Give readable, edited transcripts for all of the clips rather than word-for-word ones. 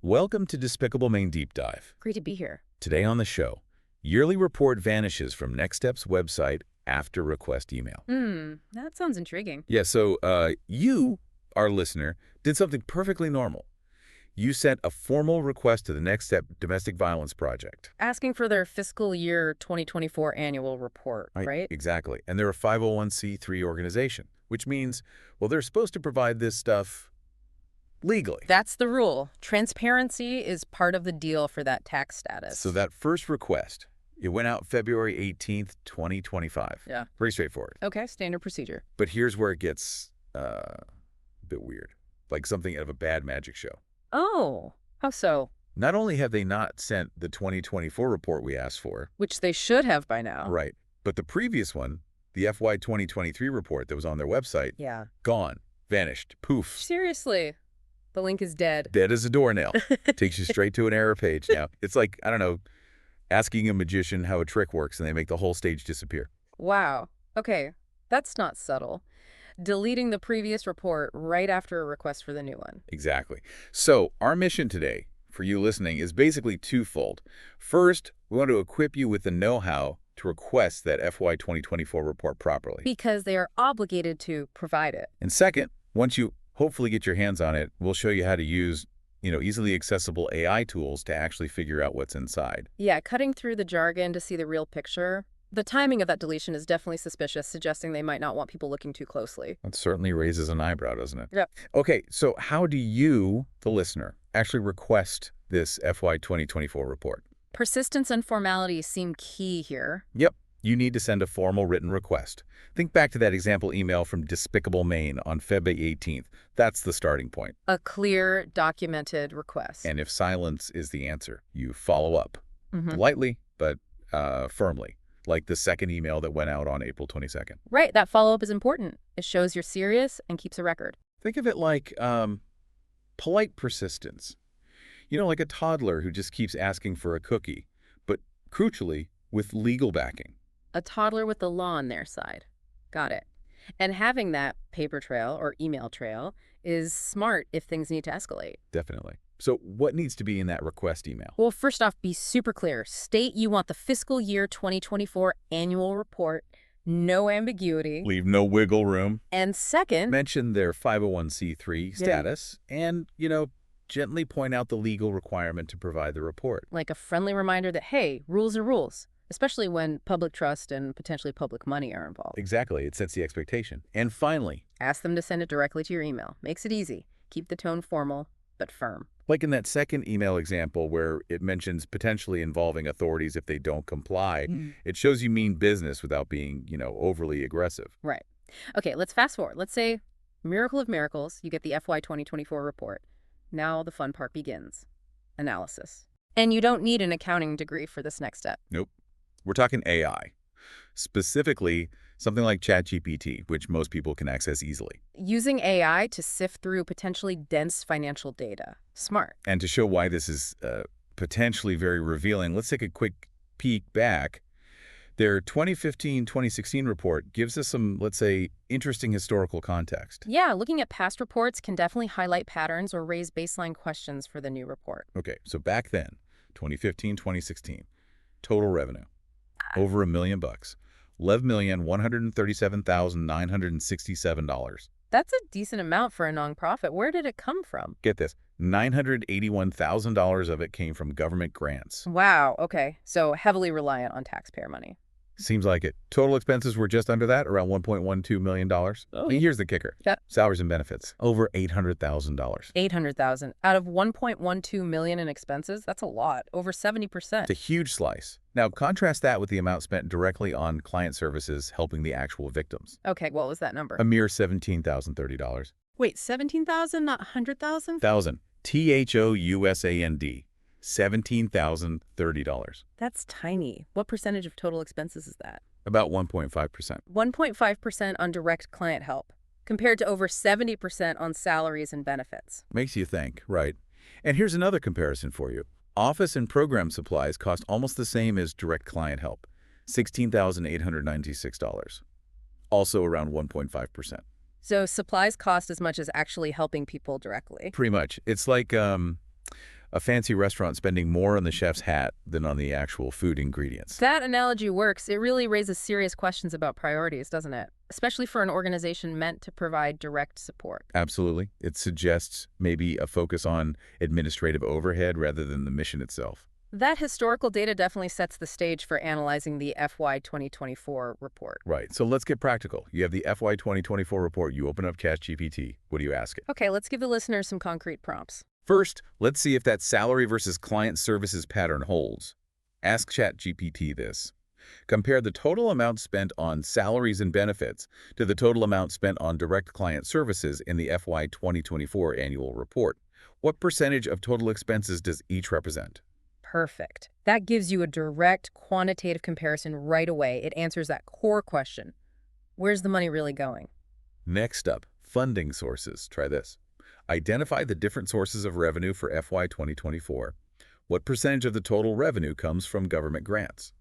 Welcome to Despicable Main Deep Dive. Great to be here. Today on the show, yearly report vanishes from Next Step's website after request email. That sounds intriguing. Yeah, so you, our listener, did something perfectly normal. You sent a formal request to the Next Step Domestic Violence Project. Asking for their fiscal year 2024 annual report, right? Exactly. And they're a 501c3 organization, which means, well, they're supposed to provide this stuff legally. That's the rule. Transparency is part of the deal for that tax status. So that first request, it went out February 18th, 2025. Yeah. Pretty straightforward. Okay, standard procedure. But here's where it gets a bit weird, like something out of a bad magic show. Oh, how so? Not only have they not sent the 2024 report we asked for, Which they should have by now. right, but the previous one, the FY 2023 report that was on their website, Yeah. gone, vanished, poof. Seriously, the link is dead. Dead as a doornail. Takes you straight to an error page now. It's like, I don't know, asking a magician how a trick works and they make the whole stage disappear. Wow. Okay, that's not subtle. Deleting the previous report right after a request for the new one. Exactly. So our mission today, for you listening, is basically twofold. First, we want to equip you with the know-how to request that FY 2024 report properly. Because they are obligated to provide it. And second, once you hopefully get your hands on it, we'll show you how to use, easily accessible AI tools to actually figure out what's inside. Yeah, cutting through the jargon to see the real picture. The timing of that deletion is definitely suspicious, suggesting they might not want people looking too closely. That certainly raises an eyebrow, doesn't it? Yep. Okay, so how do you, the listener, actually request this FY 2024 report? Persistence and formality seem key here. Yep. You need to send a formal written request. Think back to that example email from Despicable Maine on February 18th. That's the starting point. A clear, documented request. And if silence is the answer, you follow up. Mhm. Politely, but firmly. Like the second email that went out on April 22nd. Right, that follow-up is important. It shows you're serious and keeps a record. Think of it like polite persistence. Like a toddler who just keeps asking for a cookie, but crucially, with legal backing. A toddler with the law on their side. Got it. And having that paper trail or email trail is smart if things need to escalate. Definitely. So what needs to be in that request email? Well, first off, be super clear. State you want the fiscal year 2024 annual report. No ambiguity. Leave no wiggle room. And second, Mention their 501c3 status and, gently point out the legal requirement to provide the report. like a friendly reminder that, hey, rules are rules, especially when public trust and potentially public money are involved. Exactly. It sets the expectation. And finally, Ask them to send it directly to your email. Makes it easy. Keep the tone formal, but firm. like in that second email example where it mentions potentially involving authorities if they don't comply, it shows you mean business without being, overly aggressive. Right. Okay, let's fast forward. Let's say, miracle of miracles, you get the FY 2024 report. Now the fun part begins. Analysis. And you don't need an accounting degree for this next step. Nope. We're talking AI. Specifically, something like ChatGPT, which most people can access easily. Using AI to sift through potentially dense financial data. Smart. And to show why this is potentially very revealing, let's take a quick peek back. Their 2015-2016 report gives us some, let's say, interesting historical context. Yeah, looking at past reports can definitely highlight patterns or raise baseline questions for the new report. Okay, so back then, 2015-2016, total revenue, over $1 million, $11,137,967. That's a decent amount for a nonprofit. Where did it come from? Get this, $981,000 of it came from government grants. Wow, okay. So heavily reliant on taxpayer money. Seems like it. Total expenses were just under that, around $1.12 million. Oh. And here's the kicker. Yeah. Salaries and benefits, over $800,000. $800,000 out of $1.12 million in expenses. That's a lot, over 70%. It's a huge slice. Now, contrast that with the amount spent directly on client services helping the actual victims. Okay, what was that number? A mere $17,030. Wait, 17,000, not 100,000? Thousand. THOUSAND. $17,030. That's tiny. What percentage of total expenses is that? About 1.5%. 1.5% on direct client help, compared to over 70% on salaries and benefits. Makes you think, right? And here's another comparison for you. Office and program supplies cost almost the same as direct client help, $16,896. Also around 1.5%. So supplies cost as much as actually helping people directly. Pretty much. It's like A fancy restaurant spending more on the chef's hat than on the actual food ingredients. That analogy works. It really raises serious questions about priorities, doesn't it? Especially for an organization meant to provide direct support. Absolutely. It suggests maybe a focus on administrative overhead rather than the mission itself. That historical data definitely sets the stage for analyzing the FY 2024 report. Right. So let's get practical. You have the FY 2024 report. You open up ChatGPT. What do you ask it? Okay, let's give the listeners some concrete prompts. First, let's see if that salary versus client services pattern holds. Ask ChatGPT this. Compare the total amount spent on salaries and benefits to the total amount spent on direct client services in the FY 2024 annual report. What percentage of total expenses does each represent? Perfect. That gives you a direct quantitative comparison right away. It answers that core question. Where's the money really going? Next up, funding sources. Try this. Identify the different sources of revenue for FY 2024. What percentage of the total revenue comes from government grants?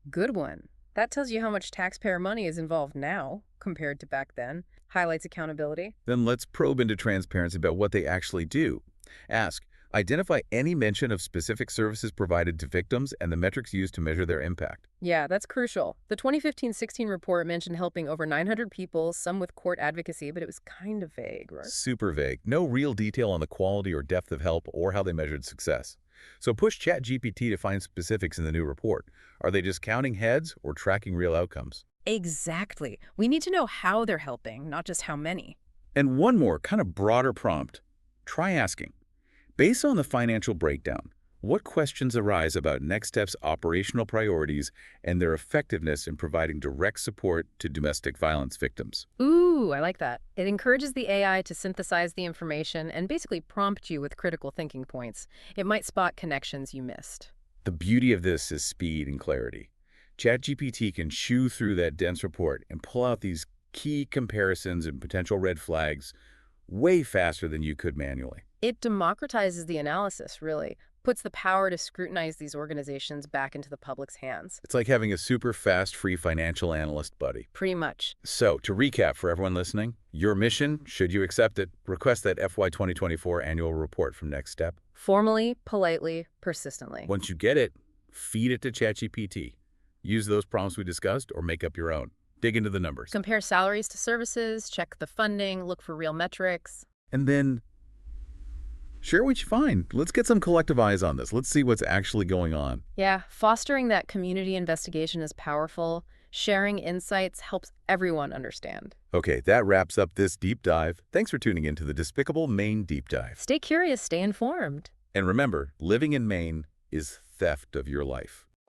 Good one. That tells you how much taxpayer money is involved now compared to back then. Highlights accountability. Then let's probe into transparency about what they actually do. Ask, identify any mention of specific services provided to victims and the metrics used to measure their impact. Yeah, that's crucial. The 2015-16 report mentioned helping over 900 people, some with court advocacy, but it was kind of vague, right? Super vague. No real detail on the quality or depth of help or how they measured success. So push ChatGPT to find specifics in the new report. Are they just counting heads or tracking real outcomes? Exactly. We need to know how they're helping, not just how many. And one more, kind of broader prompt. Try asking, based on the financial breakdown, what questions arise about Next Step's operational priorities and their effectiveness in providing direct support to domestic violence victims? Ooh, I like that. It encourages the AI to synthesize the information and basically prompt you with critical thinking points. It might spot connections you missed. The beauty of this is speed and clarity. ChatGPT can chew through that dense report and pull out these key comparisons and potential red flags way faster than you could manually. It democratizes the analysis, really. Puts the power to scrutinize these organizations back into the public's hands. It's like having a super fast, free financial analyst buddy. Pretty much. So, to recap for everyone listening, your mission, should you accept it, request that FY 2024 annual report from Next Step. Formally, politely, persistently. Once you get it, feed it to ChatGPT. Use those prompts we discussed or make up your own. Dig into the numbers. Compare salaries to services, check the funding, look for real metrics. And then share what you find. Let's get some collective eyes on this. Let's see what's actually going on. Yeah, fostering that community investigation is powerful. Sharing insights helps everyone understand. Okay, that wraps up this deep dive. Thanks for tuning in to the Despicable Maine Deep Dive. Stay curious, stay informed. And remember, living in Maine is theft of your life.